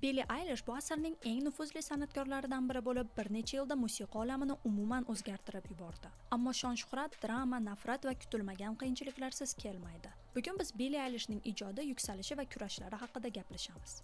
Billie Eilish bu asrning eng nufuzli san'atkorlaridan biri bo'lib, bir necha yilda musiqa olamini umuman o'zgartirib yubordi. Ammo shon-shuhrat, drama, nafrat va kutilmagan qiyinchiliklarsiz kelmaydi. Bugun biz Billie Eilishning ijodi, yuksalishi va kurashlari haqida gaplashamiz.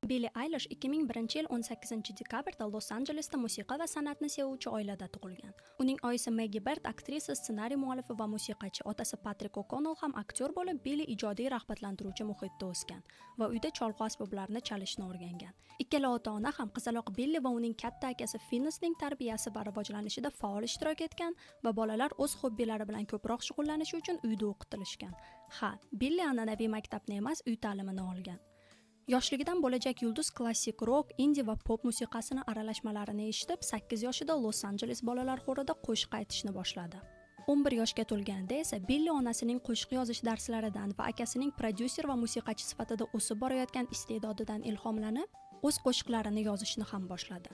Billie Eilish 2001-yil 18-dekabrda Los-Anjelesda musiqa va san'atni sevuvchi oilada tug'ilgan. Uning oyisi Maggie Bird aktrisa, ssenariy muallifi va musiqachi, otasi Patrick O'Connell ham aktyor bo'lib, Billie ijodiy rag'batlantiruvchi muhitda o'sgan va uyda cholg'u asboblarini chalishni o'rgangan. Ikkala ota-ona ham qizaloq Billie va uning katta akasi Finnesning tarbiyasi va rivojlanishida faol ishtirok etgan va bolalar o'z hobbilari bilan ko'proq shug'ullanishi uchun uyda o'qitilishgan. Billie an'anaviy maktabni emas, uy ta'limini olgan. Yoshligidan bo'lajak yulduz klassik rock, indie va pop musiqasini aralashmalarini eshitib, 8 yoshida Los-Anjeles bolalar xorida qo'shiq aytishni boshladi. 11 yoshga to'lganida esa Billie onasining qo'shiq yozish darslaridan va akasining prodyuser va musiqachi sifatida o'sib borayotgan iste'dodidan ilhomlanib, o'z qo'shiqlarini yozishni ham boshladi.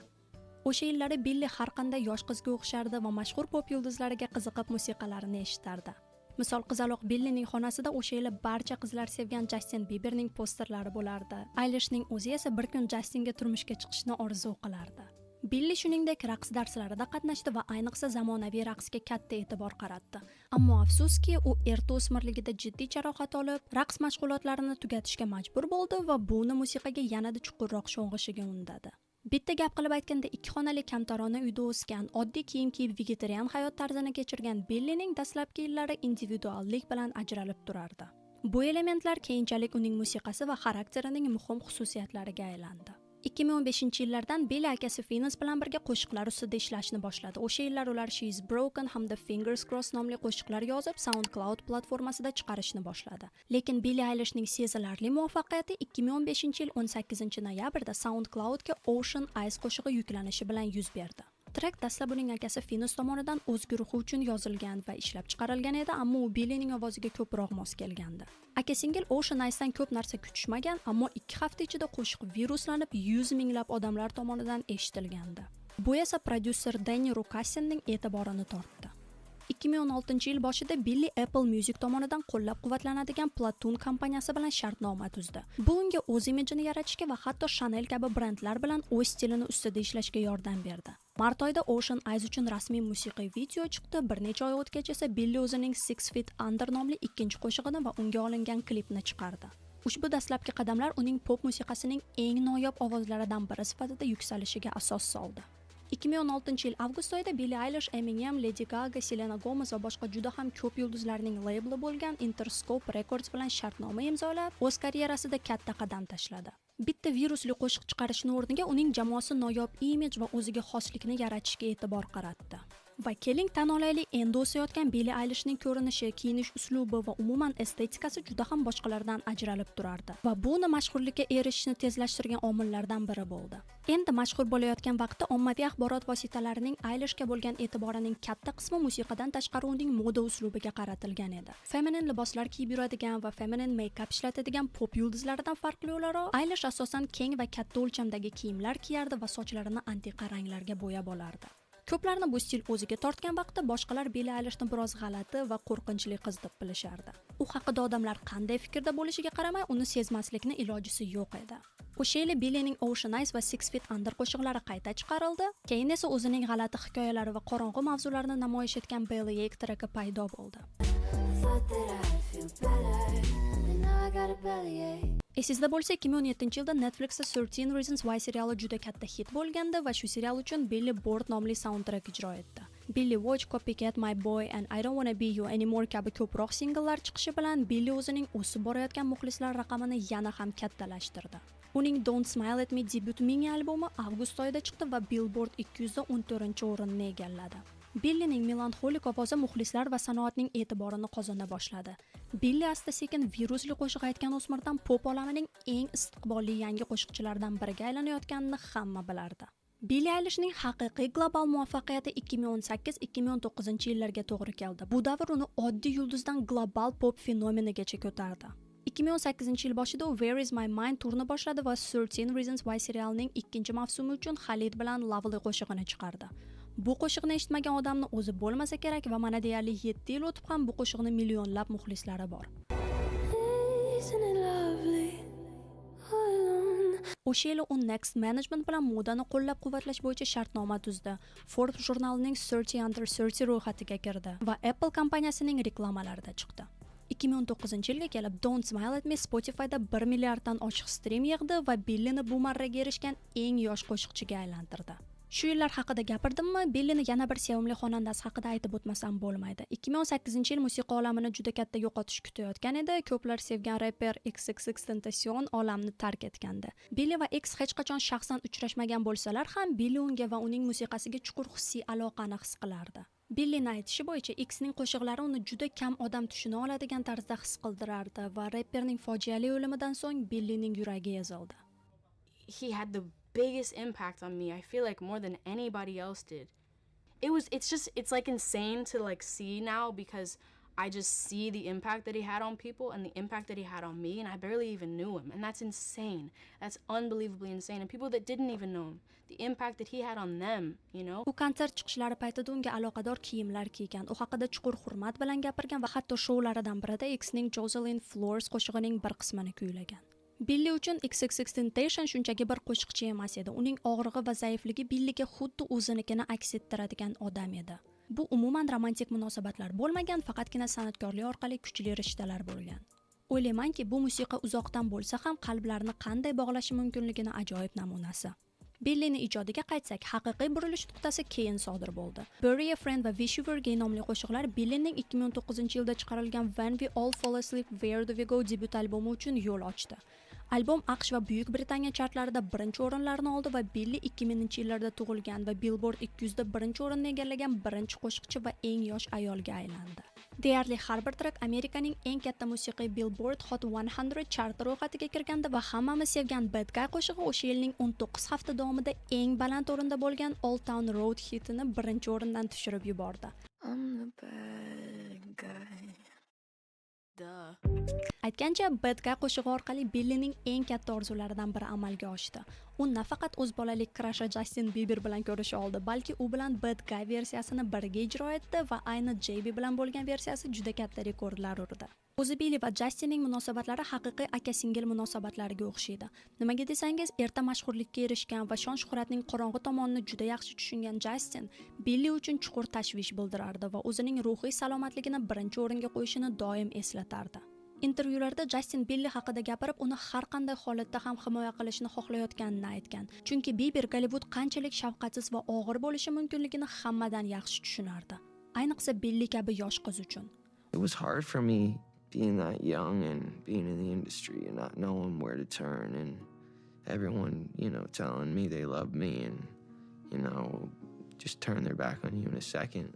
O'sha yillari Billie har qanday yosh qizga o'xshardi va mashhur pop yulduzlariga qiziqib musiqalarini eshitardi. Misol, qizaloq Billiening xonasida o'sha yili barcha qizlar sevgan Justin Bieberning posterlari bo'lardi. Eilishning o'zi esa bir kun Justinga turmushga chiqishni orzu qilardi. Billie shuningdek raqs darslarida qatnashdi va ayniqsa zamonaviy raqsga katta e'tibor qaratdi. Ammo afsuski, u erta o'smirligida jiddiy jarohat olib, raqs mashg'ulotlarini tugatishga majbur bo'ldi va bu uni musiqaga yanada chuqurroq sho'ng'ishiga undadi. Bitta gap qilib aytganda, 2 xonali kamtarona uyda o'sgan, oddiy kiyim kiyib vegetarian hayot tarzini kechirgan Billiening dastlabki yillari individuallik bilan ajralib turardi. Bu elementlar keyinchalik uning musiqasi va xarakterining muhim xususiyatlariga aylandi. 2015-yillardan Billie akasi Finnes bilan birga qo'shiqlar ustida ishlashni boshladi. O'sha yillar ular She's Broken hamda Fingers Crossed nomli qo'shiqlar yozib, SoundCloud platformasida chiqarishni boshladi. Lekin Billie Eilishning sezilarli muvaffaqiyati 2015-yil 18-noyabrda SoundCloudga Ocean Eyes qo'shig'i yuklanishi bilan yuz berdi. Track dastlab uning akasi Finnes tomonidan o'z guruhi uchun yozilgan va ishlab chiqarilgan edi, ammo u Billiening ovoziga ko'proq mos kelgandi. Aka singil Ocean Eyes'dan ko'p narsa kutishmagan, ammo 2 hafta ichida qo'shiq viruslanib 100 minglab odamlar tomonidan eshitilgandi. Bu esa prodyuser Danny Rukasinning e'tiborini tortdi. 2016-yil boshida Billie Apple Music tomonidan qo'llab-quvvatlanadigan Platoon kompaniyasi bilan shartnoma tuzdi. Bu unga o'z imijini yaratishga va hatto Chanel kabi brendlar bilan o'z stilini ustida ishlashga yordam berdi. Mart oyida Ocean Eyes uchun rasmiy musiqiy video chiqdi. Bir necha oy o'tgach esa Billie o'zining 6 Feet Under nomli ikkinchi qo'shig'ini va unga olingan klipni chiqardi. Ushbu dastlabki qadamlar uning pop musiqasining eng noyob ovozlaridan biri sifatida yuksalishiga asos soldi. 2016-yil avgust oyida Billie Eilish, Eminem, Lady Gaga, Selena Gomez va boshqa juda ham ko'p yulduzlarning labeli bo'lgan Interscope Records bilan shartnoma imzolab, o'z karyerasida katta qadam tashladi. Bitta virusli qo'shiq chiqarishning o'rniga uning jamoasi noyob imij va o'ziga xoslikni yaratishga e'tibor qaratdi. Va keling tan olaylik, endi o'sayotgan Billie Eilishning ko'rinishi, kiyinish uslubi va umuman estetikasi juda ham boshqalardan ajralib turardi va bu uni mashhurlikka erishishni tezlashtirgan omillardan biri bo'ldi. Endi mashhur bo'layotgan vaqtda ommaviy axborot vositalarining Eilishga bo'lgan e'tiborining katta qismi musiqadan tashqari uning moda uslubiga qaratilgan edi. Feminin liboslar kiyib yuradigan va feminin make-up ishlatadigan pop yulduzlaridan farqli o'laroq, Eilish asosan keng va katta o'lchamdagi kiyimlar kiyardi va sochlarini antiqa ranglarga bo'yab olardi. Ko'plarni bu stil o'ziga tortgan vaqtda boshqalar Billie Eilishni biroz g'alati va qo'rqinchli qiz deb bilishardi. U haqida odamlar qanday fikrda bo'lishiga qaramay, uni sezmaslikning ilojisi yo'q edi. O'sha yili Billiening Ocean Eyes va 6 Feet Under qo'shiqlari qayta chiqarildi. Keyin esa o'zining g'alati hikoyalari va qorong'u mavzularini namoyish etgan Bellyache treki paydo bo'ldi. Esingizda bo'lsa, 2017-yilda Netflixda 13 Reasons Why seriali juda katta hit bo'lgandi va shu serial uchun Billie Board nomli soundtrack ijro etdi. Billie Watch, Copycat, My Boy and I Don't Wanna Be You Anymore kabi ko'proq singillar chiqishi bilan Billie o'zining o'sib borayotgan muxlislar raqamini yana ham kattalashtirdi. Uning Don't Smile at Me debyut mini albomi avgust oyida chiqdi va Billboard 200 da 14-o'rinni egalladi. Billiening melanxolik ovozi muxlislar va sanoatning e'tiborini qozona boshladi. Billie asta-sekin virusli qo'shiq aytgan o'smirdan pop olamining eng istiqbolli yangi qo'shiqchilaridan biriga aylanayotganini hamma bilardi. Billie Eilishning haqiqiy global muvaffaqiyati 2018-2019-yillarga to'g'ri keldi. Bu davr uni oddiy yulduzdan global pop fenomenigacha ko'tardi. 2018-yil boshida u Where Is My Mind turni boshladi va 13 Reasons Why serialining ikkinchi mavsumi uchun Khalid bilan Lovely qo'shig'ini chiqardi. Bu qo'shiqni eshitmagan odamni o'zi bo'lmasa kerak va mana deyarli 7 yil o'tib ham bu qo'shiqning millionlab muxlislari bor. Isn't it lovely? Oh, O'sha yili u Next Management bilan modani qo'llab-quvvatlash bo'yicha shartnoma tuzdi. Forbes jurnalining 30 Under 30 ro'yxatiga kirdi va Apple kompaniyasining reklamalarida chiqdi. 2019-yilga kelib Don't Smile at Me Spotify'da 1 milliarddan oshiq stream yig'di va Billini bu marraga erishgan eng yosh qo'shiqchiga aylantirdi. Shu yillar haqida gapirdimmi, Billini yana bir sevimli xonandasi haqida aytib o'tmasam bo'lmaydi. 2018-yil musiqa olamini juda katta yo'qotish kutayotgan edi. Ko'plar sevgan rapper XXXTentacion olamni tark etgandi. Billi va X hech qachon shaxsan uchrashmagan bo'lsalar ham, Billi unga va uning musiqasiga chuqur hissiy aloqani his qilardi. Billining aytishi bo'yicha X'ning qo'shiqlari uni juda kam odam tushuna oladigan tarzda his qildirardi va rapperning fojiali o'limidan so'ng Billining yuragi ezildi. He had the biggest impact on me. I feel like more than anybody else did. It's like insane to like see now because I just see the impact that he had on people and the impact that he had on me, and I barely even knew him, and that's insane. That's unbelievably insane. And people that didn't even know him, the impact that he had on them, you know. U konsert chiqishlari paytida unga aloqador kiyimlar kiygan, u haqida chuqur hurmat bilan gapirgan va hatto shoulardan birida X'ning Jocelyn Flores qo'shig'ining bir qismini kuylagan. Billi uchun XXXTentacion shunchaki bir qo'shiqchi emas edi. Uning og'rig'i va zaifligi Billiga xuddi o'zinikini aks ettiradigan odam edi. Bu umuman romantik munosabatlar bo'lmagan, faqatgina san'atkorlik orqali kuchli rishtalar bo'lgan. O'ylaymanki, bu musiqa uzoqdan bo'lsa ham qalblarni qanday bog'lashi mumkinligini ajoyib namunasi. Billining ijodiga qaytsak, haqiqiy burilish nuqtasi keyin sodir bo'ldi. Bury a Friend va Wish You Were Gay nomli qo'shiqlar Billining 2019-yilda chiqarilgan When We All Fall Asleep Where Do We Go debyut albomi uchun yo'l ochdi. Albom AQSh va Buyuk Britaniya chartlarida birinchi o'rinlarni oldi va Billi 2000-yillarda tug'ilgan va Billboard 200 da birinchi o'rinni egallagan birinchi qo'shiqchi va eng yosh ayolga aylandi. Deyarli har bir track Amerikaning eng katta musiqiy Billboard Hot 100 chart ro'yxatiga kirgandi va hammamiz sevgan Bad Guy qo'shig'i o'sha yilning 19 hafta davomida eng baland o'rinda bo'lgan Old Town Road hitini birinchi o'rindan tushirib yubordi. Aytgancha, Bad Guy qo'shig'i orqali Billining eng katta orzularidan biri amalga oshdi. U nafaqat o'z bolalik krashi Justin Bieber bilan ko'risha oldi, balki u bilan Bad Guy versiyasini birga ijro etdi va ayni JB bilan bo'lgan versiyasi juda katta rekordlar urdi. O'zi Billi va Justinning munosabatlari haqiqiy aka-singil munosabatlariga o'xshaydi. Nimaga desangiz, erta mashhurlikka erishgan va shon-shuhratning qorong'u tomonini juda yaxshi tushungan Justin Billi uchun chuqur tashvish bildirardi va o'zining ruhiy salomatligini birinchi o'ringa qo'yishini doim eslatardi. Intervyularda Justin Billi haqida gapirib, uni har qanday holatda ham himoya qilishni xohlayotganini aytgan. Chunki Bieber Gollivud qanchalik shafqatsiz va og'ir bo'lishi mumkinligini hammadan yaxshi tushunardi. Ayniqsa Billi kabi yosh qiz uchun. It was hard for me being that young and being in the industry and not knowing where to turn and everyone, telling me they love me and, just turn their back on you in a second.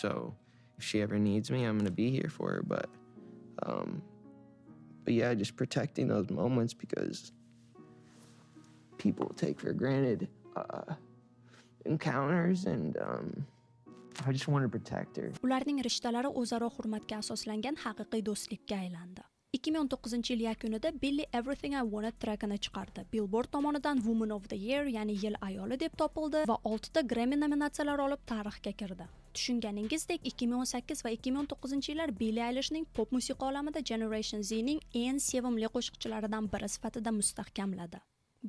So if she ever needs me, I'm going to be here for her, but yeah, just protecting those moments because people take for granted encounters and I just want to protect her. Ularning rishtalari o'zaro hurmatga asoslangan haqiqiy do'stlikka aylandi. 2019-yil yakunida Billi Everything I Wanted trackini chiqardi. Billboard tomonidan Woman of the Year, ya'ni yil ayoli deb topildi va 6 ta Grammy nominatsiyalari olib tarixga kirdi. Tushunganingizdek, 2018 va 2019-yillar Billie Eilishning pop musiqa olamida Generation Z'ning eng sevimli qo'shiqchilaridan biri sifatida mustahkamladi.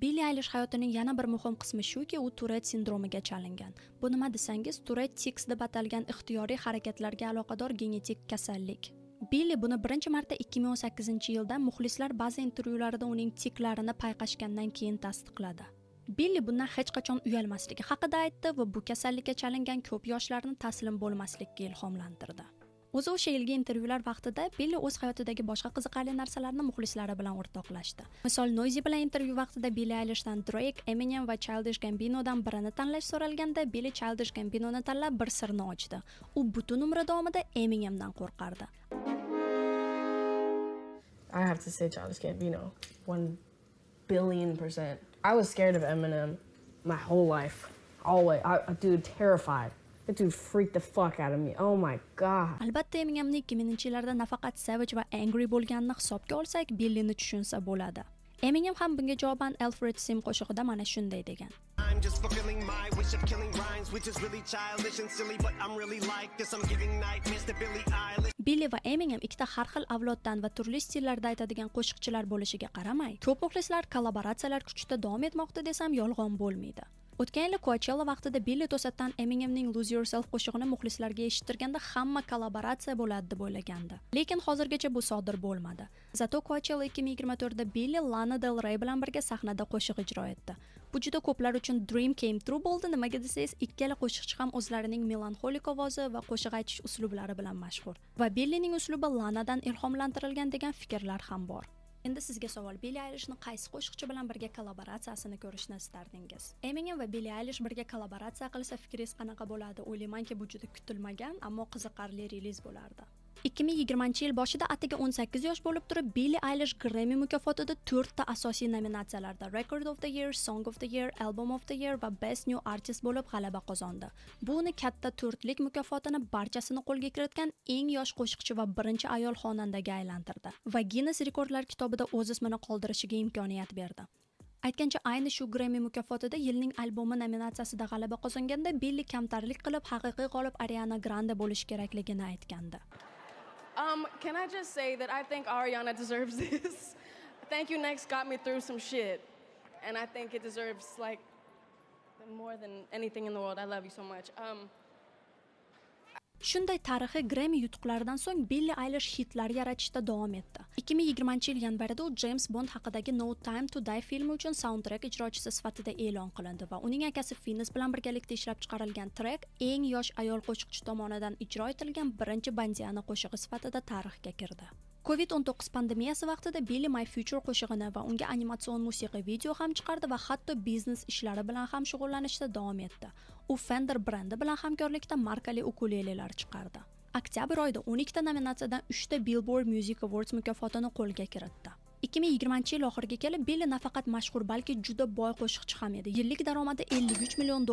Billie Eilish hayotining yana bir muhim qismi shuki, u Tourette sindromiga chalingan. Bu nima desangiz, Tourette tics deb atalgan ixtiyoriy harakatlarga aloqador genetik kasallik. Billi buni birinchi marta 2018-yilda muxlislar ba'zi intervyularida uning tiklarini payqashgandan keyin tasdiqladi. Billi bundan hech qachon uyalmasligi haqida aytdi va bu kasallikka chalingan ko'p yoshlarni taslim bo'lmaslikka ilhomlantirdi. O'zi o'sha yilgi intervyular vaqtida Billi o'z hayotidagi boshqa qiziqarli narsalarni muxlislari bilan o'rtoqlashdi. Misol, Noisy bilan intervyu vaqtida Billie Eilishdan Drake, Eminem va Childish Gambinodan birini tanlash so'ralganda, Billi Childish Gambinoni tanlab bir sirni ochdi. U butun umri davomida Eminemdan qo'rqardi. I have to say Childish Gambino, 1 billion%. I was scared of Eminem my whole life. Always. Dude, terrified. That dude freaked the fuck out of me. Oh my god. Albatta, Eminemning 2000-yillarda nafaqat savage va angry bo'lganini hisobga olsak, Billini tushunsa bo'ladi. Eminem ham bunga javoban Alfred Sim qo'shig'ida mana shunday degan. I'm just fulfilling my wish of killing rhymes, which is really childish and silly, but I'm really like this. I'm giving nightmares to Billie Eilish. Billy va Eminem ikkita har xil avloddan va turli stillarda aytadigan qo'shiqchilar bo'lishiga qaramay, ko'p muxlislar kollaboratsiyalar kuchida davom etmoqda desam yolg'on bo'lmaydi. O'tgan yili Coachella vaqtida Billy to'satdan Eminemning Lose Yourself qo'shig'ini muxlislarga eshittirganda hamma kollaboratsiya bo'ladi deb o'ylagandi. Lekin hozirgacha bu sodir bo'lmadi. Zato Coachella 2024da Billy Lana Del Rey bilan birga sahnada qo'shiq ijro etdi. Bu juda ko'plar uchun dream came true bo'ldi. Nimaga desangiz, ikkala qo'shiqchi ham o'zlarining melanxolik ovozi va qo'shiq aytish uslublari bilan mashhur. Va Billyning uslubi Lanadan ilhomlantirilgan degan fikrlar ham bor. Endi sizga savol, Billie Eilishni qaysi qo'shiqchi bilan birga kollaboratsiyasini ko'rishni istardingiz? Eminem va Billie Eilish birga kollaboratsiya qilsa fikringiz qanaqa bo'ladi? O'ylaymanki, bu juda kutilmagan, ammo qiziqarli reliz bo'lardi. 2020-yil boshida atigi 18 yosh bo'lib turib, Billie Eilish Grammy mukofotida 4 ta asosiy nominatsiyalarda Record of the Year, Song of the Year, Album of the Year va Best New Artist bo'lib g'alaba qozondi. Bu uni katta to'rtlik mukofotini barchasini qo'lga kiritgan eng yosh qo'shiqchi va birinchi ayol xonandaga aylantirdi va Guinness rekordlar kitobida o'z ismini qoldirishiga imkoniyat berdi. Aytgancha, ayni shu Grammy mukofotida yilning albomi nominatsiyasida g'alaba qozonganda Billy kamtarlik qilib haqiqiy g'olib Ariana Grande bo'lishi kerakligini aytgandi. Can I just say that I think Ariana deserves this? Thank You Next got me through some shit, and I think it deserves like more than anything in the world. I love you so much. Shunday tarixiy Grammy yutuqlaridan so'ng Billie Eilish hitlar yaratishda davom etdi. 2020-yil yanvarida u James Bond haqidagi No Time to Die filmi uchun soundtrack ijrochisi sifatida e'lon qilindi va uning akasi Finnes bilan birgalikda ishlab chiqarilgan track eng yosh ayol qo'shiqchi tomonidan ijro etilgan birinchi bandiana qo'shig'i sifatida tarixga kirdi. COVID-19 pandemiyasi vaqtida Billy My Future qo'shig'ini va unga animatsion musiqiy video ham chiqardi va hatto biznes ishlari bilan ham shug'ullanishda davom etdi. U Fender brendi bilan hamkorlikda markali ukulelelar chiqardi. Oktyabr oyida 12 ta nominatsiyadan 3 ta Billboard Music Awards mukofotini qo'lga kiritdi. 2020-yil oxiriga kelib Billy nafaqat mashhur, balki juda boy qo'shiqchi ham edi. Yillik daromadi $53 million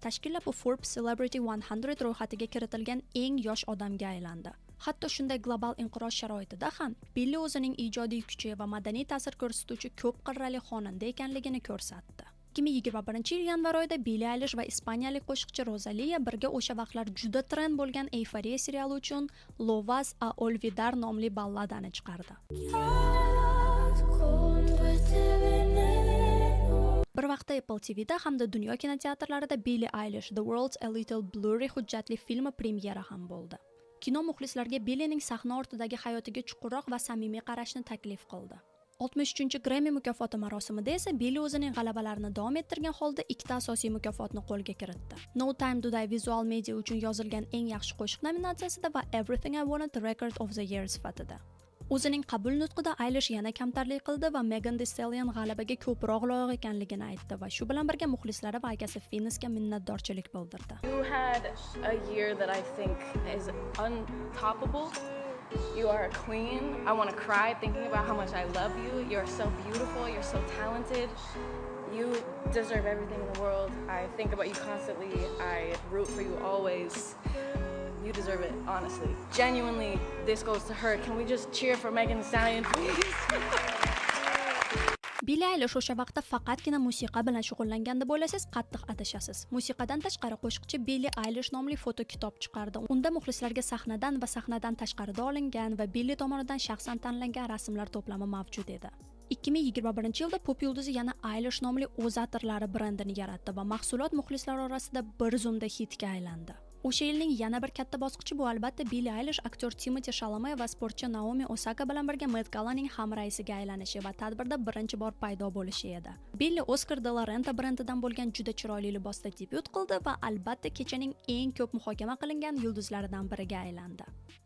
tashkillab, u Forbes Celebrity 100 ro'yxatiga kiritilgan eng yosh odamga aylandi. Hatto shunday global inqiroz sharoitida ham Billy o'zining ijodiy kuchi va madaniy ta'sir ko'rsatuvchi ko'p qirrali xonanda ekanligini ko'rsatdi. 2021-yil yanvar oyida Billie Eilish va ispaniyalik qo'shiqchi Rosalía birga o'sha vaqtlar juda trend bo'lgan Euphoria seriali uchun Lo vas a olvidar nomli balladani chiqardi. Bir vaqtda Apple TVda hamda dunyo kinoteatrlarida Billie Eilish The World's a Little Blurry hujjatli filmi premyera ham bo'ldi. Kino muxlislarga Billyning sahna ortidagi hayotiga chuqurroq va samimiy qarashni taklif qildi. 63 Grammy mukofoti marosimida esa Billy o'zining g'alabalarini davom ettirgan holda ikkita asosiy mukofotni qo'lga kiritdi. No Time to Die vizual media uchun yozilgan eng yaxshi qo'shiq nominatsiyasida va Everything I Wanted Record of the Year sifatida. O'zining qabul nutqida Eilish yana kamtarlik qildi va Megan Thee Stallion g'alabaga ko'proq loyiq ekanligini aytdi va shu bilan birga muxlislari va akasi Finnesga minnatdorchilik bildirdi. You had a year that I think is untoppable. You are a queen. I want to cry thinking about how much I love you. You're so beautiful. You're so talented. You deserve everything in the world. I think about you constantly. I root for you always. You deserve it, honestly. Genuinely, this goes to her. Can we just cheer for Megan Thee Stallion, please? Billie Eilish o'sha vaqtda faqatgina musiqa bilan shug'ullangan deb o'ylasangiz, qattiq adashasiz. Musiqadan tashqari qo'shiqchi Billie Eilish nomli fotokitob chiqardi. Unda muxlislarga sahnadan va sahnadan tashqarida olingan va Billie tomonidan shaxsan tanlangan rasmlar to'plami mavjud edi. 2021-yilda pop yulduzi yana Eilish nomli o'z atirlari brendini yaratdi va mahsulot muxlislar orasida bir zumda hitga aylandi. O'sha yilning yana bir katta bosqichi bu albatta Billie Eilish aktyor Timothée Chalamet va sportchi Naomi Osaka bilan birga Met Galaning hamraisiga aylanishi va tadbirda birinchi bor paydo bo'lishi edi. Billie Oscar de la Renta brendidan bo'lgan juda chiroyli libosda debyut qildi va albatta kechaning eng ko'p muhokama qilingan yulduzlaridan biriga aylandi.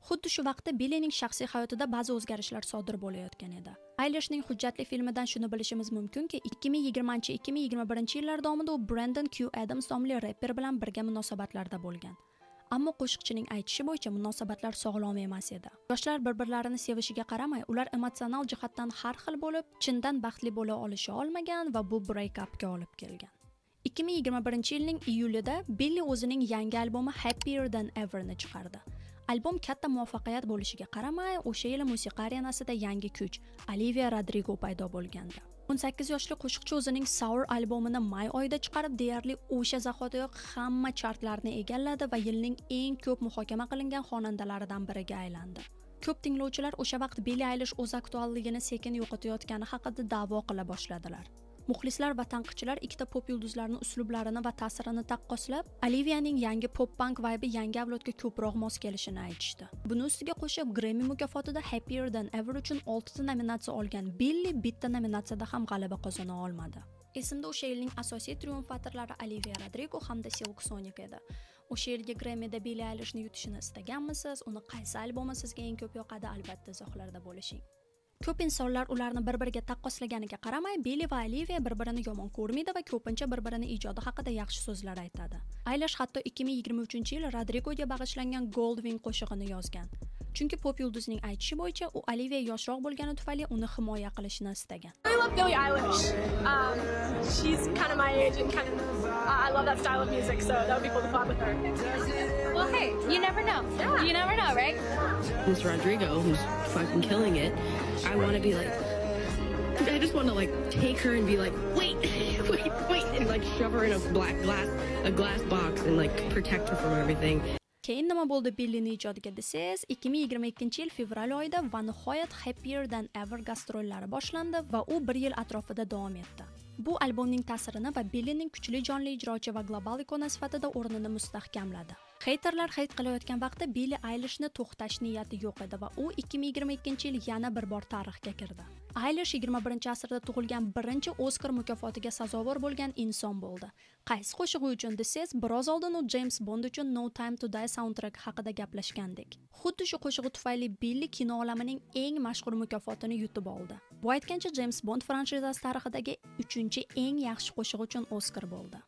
Xuddi shu vaqtda Billiening shaxsiy hayotida ba'zi o'zgarishlar sodir bo'layotgan edi. Eilishning hujjatli filmidan shuni bilishimiz mumkinki, 2020-2021 yillar davomida u Brandon Q Adams nomli rapper bilan birga munosabatlarda bo'lgan. Ammo qo'shiqchining aytishi bo'yicha munosabatlar sog'lom emas edi. Yoshlar bir-birlarini sevishiga qaramay, ular emotsional jihatdan har xil bo'lib, chindan baxtli bo'la olisha olmagan va bu break-upga olib kelgan. 2021-yilning iyulida Billie o'zining yangi albomi Happier Than Ever'ni chiqardi. Albom katta muvaffaqiyat bo'lishiga qaramay, o'sha yili musiqa arenasida yangi kuch Olivia Rodrigo paydo bo'lgandi. 18 yoshli qo'shiqchi o'zining Sour albomini may oyida chiqarib, deyarli o'sha zahotiyoq hamma chartlarni egalladi va yilning eng ko'p muhokama qilingan xonandalaridan biriga aylandi. Ko'p tinglovchilar o'sha vaqt Billie Eilish o'z aktualligini sekin yo'qotayotgani haqida da'vo qila boshladilar. Muxlislar va tanqidchilar ikkita pop yulduzlarining uslublarini va ta'sirini taqqoslab, Olivianing yangi pop-punk vibe yangi avlodga ko'proq mos kelishini aytishdi. Buni ustiga qo'shib, Grammy mukofotida Happier Than Ever uchun 6 ta nominatsiya olgan Billie bitta nominatsiyada ham g'alaba qozona olmadi. Esimda o'sha yilning asosiy triumfatorlari Olivia Rodrigo hamda Silk Sonic edi. O'sha yilgi Grammy'da Billie Eilishni yutishini istaganmisiz? Uni qaysi albomi sizga eng ko'p yoqadi? Albatta izohlarda bo'lishing. Ko'p insonlar ularni bir-biriga taqqoslaganiga qaramay, Billie va Olivia bir-birini yomon ko'rmaydi va ko'pincha bir-birini ijodi haqida yaxshi so'zlar aytadi. Eilish hatto 2023-yil Rodrigoga bag'ishlangan Goldwing qo'shig'ini yozgan. Chunki pop yulduzning aytishi bo'yicha, u Olivia yoshroq bo'lgani tufayli uni himoya qilishni istagan. I love Billie Eilish. She's kind of my age and kind of I love that style of music, so that would be cool to collab with her. Well, hey, you never know. Yeah. You never know, right? Mr. Rodrigo, who's fucking killing it, I want to be like, I just want to like take her and be like, wait, and like shove her in a glass box and like protect her from everything. Keyin nima bo'ldi Billie'ning ijodiga desangiz, 2022-yil fevral oyida va nihoyat Happier Than Ever gastrollari boshlandi va u 1 yil atrofida davom etdi. Bu albomning ta'sirini va Billie'ning kuchli jonli ijrochi va global ikona sifatida o'rnini mustahkamladi. Haterlar hate qilayotgan vaqtda Billie Eilishni to'xtash niyati yo'q edi va u 2022-yil yana bir bor tarixga kirdi. Eilish 21-asrda tug'ilgan birinchi Oscar mukofotiga sazovor bo'lgan inson bo'ldi. Qaysi qo'shig'i uchun desangiz, biroz oldin u James Bond uchun No Time to Die soundtrack haqida gaplashgandik. Xuddi shu qo'shig'i tufayli Billie kino olamining eng mashhur mukofotini yutib oldi. Bu aytgancha James Bond franshizasi tarixidagi 3-eng yaxshi qo'shiq uchun Oscar bo'ldi.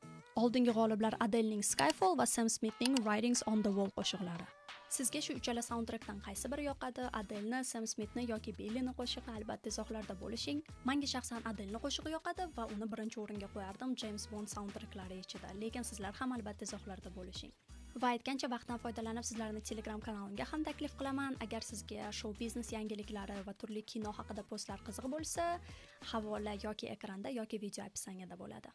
Oldingi g'oliblar Adele'ning Skyfall va Sam Smithning Writings on the Wall qo'shiqlari. Sizga shu uchala soundtrackdan qaysi biri yoqadi? Adele'ni, Sam Smithni yoki Billie'ning qo'shig'i? Albatta izohlarda bo'lishing. Menga shaxsan Adele'ning qo'shig'i yoqadi va uni birinchi o'ringa qo'yardim James Bond soundtracklari ichida. Lekin sizlar ham albatta izohlarda bo'lishing. Va aytgancha vaqtdan foydalanib sizlarni Telegram kanalimga ham taklif qilaman. Agar sizga show biznes yangiliklari va turli kino haqida postlar qiziq bo'lsa, havola yoki ekranda yoki video opsiyasida bo'ladi.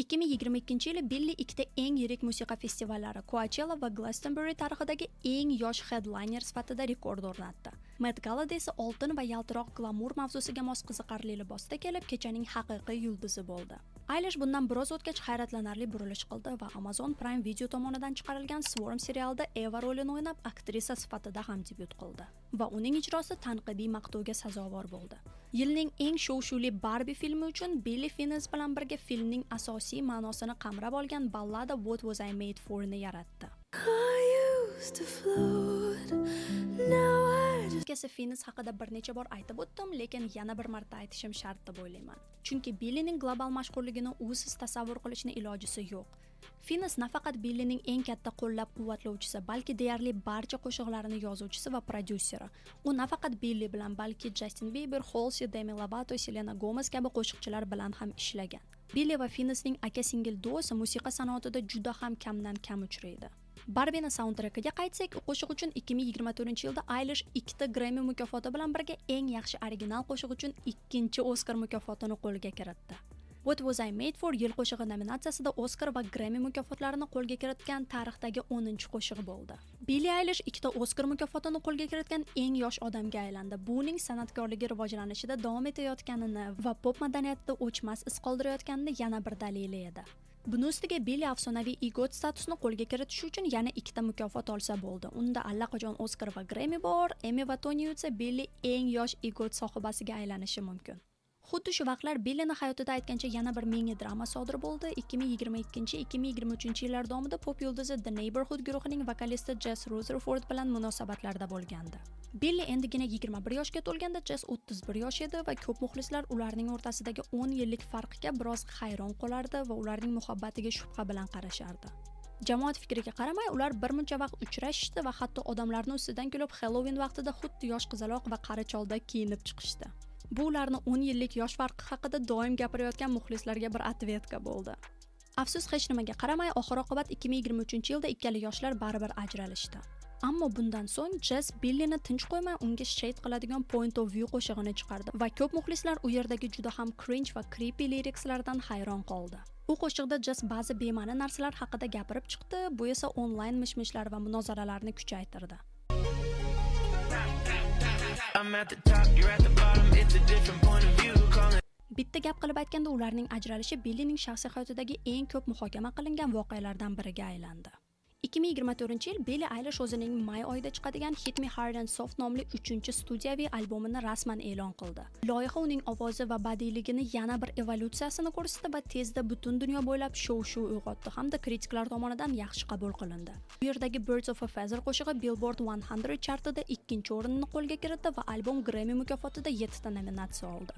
2022-yil Billie ikkita eng yirik musiqa festivallari Coachella va Glastonbury tarixidagi eng yosh headliner sifatida rekord o'rnatdi. Met Galada esa oltin va yaltiroq glamour mavzusiga mos qiziqarli libosda kelib, kechaning haqiqiy yulduzi bo'ldi. Eilish bundan biroz o'tgach hayratlanarli burilish qildi va Amazon Prime Video tomonidan chiqarilgan Swarm serialida Eva rolini o'ynab, aktrisa sifatida ham debyut qildi va uning ijrosi tanqidiy maqtovga sazovor bo'ldi. Yilning eng shov-shuvli Barbie filmi uchun Billie Finnes bilan birga filmning asosiy ma'nosini qamrab olgan ballada What Was I Made For ni yaratdi. Finnes haqida bir necha bor aytib o'tdim, lekin yana bir marta aytishim shart deb o'ylayman. Chunki Billie'ning global mashhurligini usiz tasavvur qilishning ilojisi yo'q. Finnes nafaqat Billie'ning eng katta qo'llab-quvvatlovchisi, balki deyarli barcha qo'shiqlarini yozuvchisi va prodyuseri. U nafaqat Billie bilan, balki Justin Bieber, Halsey, Demi Lovato, Selena Gomez kabi qo'shiqchilar bilan ham ishlagan. Billie va Finnesning aka-singil duosi musiqa sanoatida juda ham kamdan kam uchraydi. Barbie'ni soundtrackiga qaytsak, qo'shiq uchun 2024-yilda Eilish 2 ta Grammy mukofoti bilan birga eng yaxshi original qo'shiq uchun 2-chi Oscar mukofotini qo'lga kiritdi. What Was I Made For yil qo'shig'i nominatsiyasida Oscar va Grammy mukofotlarini qo'lga kiritgan tarixdagi 10-chi qo'shiq bo'ldi. Billie Eilish 2 ta Oscar mukofotini qo'lga kiritgan eng yosh odamga aylandi. Bu uning san'atkorligi rivojlanishida davom etayotganini va pop madaniyatida o'chmas iz qoldirayotganini yana bir dalili edi. Buni ustiga Billie afsonaviy EGOT statusini qo'lga kiritish uchun yana 2 ta mukofot olsa bo'ldi. Unda allaqachon Oscar va Grammy bor, Emmy va Tony yutsa Billie eng yosh EGOT sohibasiga aylanishi mumkin. Xuddi shu vaqtlar Billie'ning hayotida aytgancha yana bir mini drama sodir bo'ldi. 2022-2023 yillar davomida pop yulduzi The Neighborhood guruhining vokalisti Jess Rutherford bilan munosabatlarda bo'lgandi. Billie endigina 21 yoshga to'lganda Jess 31 yosh edi va ko'p muxlislar ularning o'rtasidagi 10 yillik farqga biroz hayron qolardi va ularning muhabbatiga shubha bilan qarashardi. Jamoat fikriga qaramay, ular bir muncha vaqt uchrashishdi va hatto odamlarning ustidan kulib Halloween vaqtida xuddi yosh qizaloq va qari cholda kiyinib chiqishdi. Bu ularni 10 yillik yosh farqi haqida doim gapirayotgan muxlislarga bir atvetka bo'ldi. Afsus, hech nimaga qaramay, oxir-oqibat 2023-yilda ikkala yoshlar baribir ajralishdi. Ammo bundan so'ng Jess Billini tinch qo'ymay unga shade qiladigan point of view qo'shig'ini chiqardi va ko'p muxlislar u yerdagi juda ham cringe va creepy lirikslardan hayron qoldi. Bu qo'shiqda Jess ba'zi bema'ni narsalar haqida gapirib chiqdi, bu esa onlayn mish-mishlar va munozaralarni kuchaytirdi. Bitta gap qilib aytganda, ularning ajralishi Billining shaxsiy hayotidagi eng ko'p muhokama qilingan voqealardan biriga aylandi. 2024-yil Billie Eilish o'zining may oyida chiqadigan Hit Me Hard and Soft nomli 3-studiyaviy albomini rasman e'lon qildi. Loyiha uning ovozi va badiiyligini yana bir evolyutsiyasini ko'rsatdi va tezda butun dunyo bo'ylab shov-shuv uyg'otdi hamda kritiklar tomonidan yaxshi qabul qilindi. Bu yerdagi Birds of a Feather qo'shig'i Billboard 100 chartida 2-o'rinni qo'lga kiritdi va albom Grammy mukofotida 7 ta nominatsiya oldi.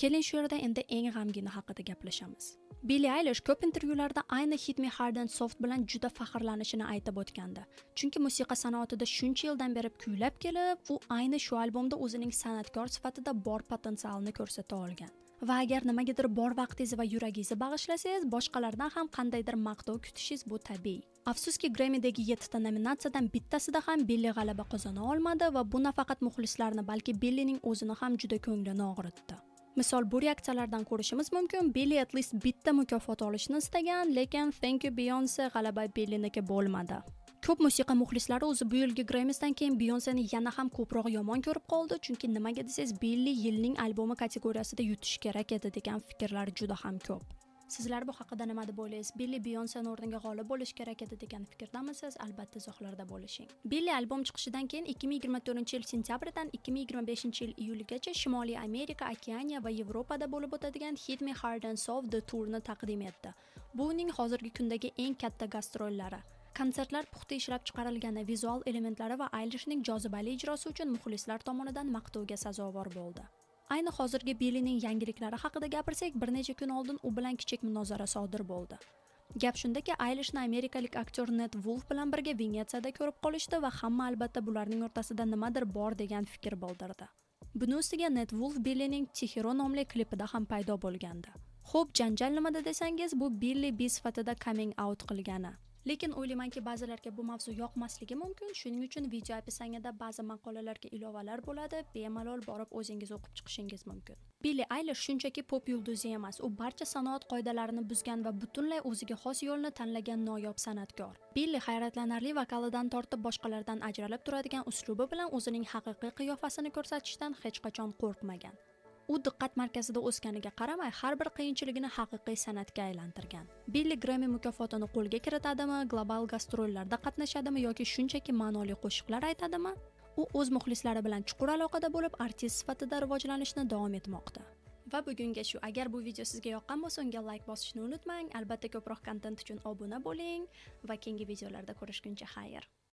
Keling shu yerda endi eng g'amgini haqida gaplashamiz. Billie Eilish ko'p intervyularda ayni Hit Me Hard and Soft bilan juda faxrlanishini aytib o'tgandi. Chunki musiqa sanoatida shuncha yildan beri kuylab kelib, u ayni shu albomda o'zining san'atkor sifatida bor potensialni ko'rsata olgan. Va agar nimagadir bor vaqtingizni va yuragingizni bag'ishlasangiz, boshqalardan ham qandaydir maqtov kutishingiz bu tabiiy. Afsuski, Grammy'dagi 7 ta nominatsiyadan bittasida ham Billie g'alaba qozona olmadi va bu nafaqat muxlislarni, balki Billiening o'zini ham juda ko'nglini og'ritdi. Misol, bu reaksiyalardan ko'rishimiz mumkin, Billie at least bitta mukofot olishni istagan, lekin Thank You Beyonce g'alaba Billiniki bo'lmadi. Ko'p musiqa muxlislari o'zi bu yilgi Grammy'sdan keyin Beyoncéni yana ham ko'proq yomon ko'rib qoldi, chunki nimaga desangiz, Billie yilning albomi kategoriyasida yutish kerak edi degan fikrlar juda ham ko'p. Sizlar bu haqida nima deb o'ylaysiz? Billie Beyoncéning o'rniga g'olib bo'lish kerak edi degan fikrdamisiz? Albatta izohlarda bo'lishing. Billie albom chiqishidan keyin 2024-yil sentyabrdan 2025-yil iyulgacha Shimoliy Amerika, Okeaniya va Yevropada bo'lib o'tadigan Hit Me Hard and Soft The Tourni taqdim etdi. Bu uning hozirgi kundagi eng katta gastrollari. Konsertlar puxta ishlab chiqarilgani, vizual elementlari va Eilishning jozibali ijrosi uchun muxlislar tomonidan maqtovga sazovor bo'ldi. Ayni hozirgi Billiening yangiliklari haqida gapirsak, bir necha kun oldin u bilan kichik munozara sodir bo'ldi. Gap shundaki, Eilishni amerikalik aktyor Ned Wolf bilan birga Venetsiyada ko'rib qolishdi va hamma albatta bularning o'rtasida nimadir bor degan fikr bildirdi. Buni ustiga Ned Wolf Billiening Chihiro nomli klipida ham paydo bo'lgandi. Xo'p, janjal nimada desangiz, bu Billie bi sifatida coming out qilgani. Lekin o'ylaymanki, ba'zilarga bu mavzu yoqmasligi mumkin, shuning uchun video opisiyanida ba'zi maqolalarga ilovalar bo'ladi, bemalol borib o'zingiz o'qib chiqishingiz mumkin. Billie Eilish shunchaki pop yulduzi emas, u barcha sanoat qoidalarini buzgan va butunlay o'ziga xos yo'lni tanlagan noyob san'atkor. Billie hayratlanarli vokalidan tortib boshqalardan ajralib turadigan uslubi bilan o'zining haqiqiy qiyofasini ko'rsatishdan hech qachon qo'rqmagan. U diqqat markazida o'sganiga qaramay, har bir qiyinchiligini haqiqiy san'atga aylantirgan. Billie Grammy mukofotini qo'lga kiritadimi, global gastrollarda qatnashadimi yoki shunchaki ma'noli qo'shiqlar aytadimi? U o'z muxlislari bilan chuqur aloqada bo'lib, artist sifatida rivojlanishni davom etmoqda. Va bugunga shu. Agar bu video sizga yoqqan bo'lsa, unga like bosishni unutmang. Albatta ko'proq kontent uchun obuna bo'ling va keyingi videolarda ko'rishguncha xayr.